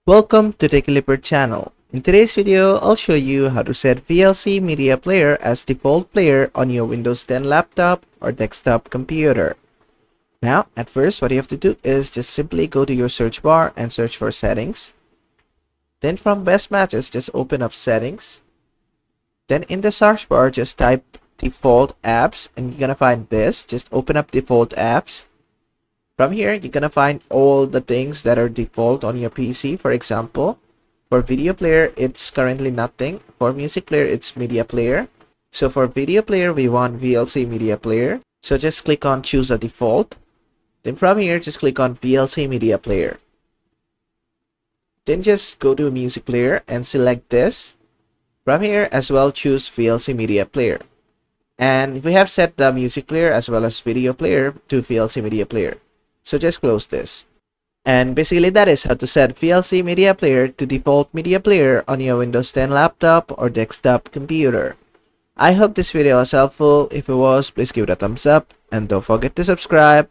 Welcome to the Clipper channel. In today's video, I'll show you how to set VLC Media Player as default player on your Windows 10 laptop or desktop computer. Now, at first, what you have to do is just simply go to your search bar and search for settings. Then from best matches, just open up settings. Then in the search bar, just type default apps and you're gonna find this. Just open up default apps. From here, you're gonna find all the things that are default on your PC. For example, for video player, it's currently nothing. For music player, it's media player. So for video player, we want VLC Media Player. So just click on choose a default. Then from here, just click on VLC Media Player. Then just go to music player and select this. From here as well, choose VLC Media Player. And we have set the music player as well as video player to VLC Media Player. So just close this. And basically that is how to set VLC Media Player to default media player on your Windows 10 laptop or desktop computer. I hope this video was helpful. If it was, please give it a thumbs up and don't forget to subscribe.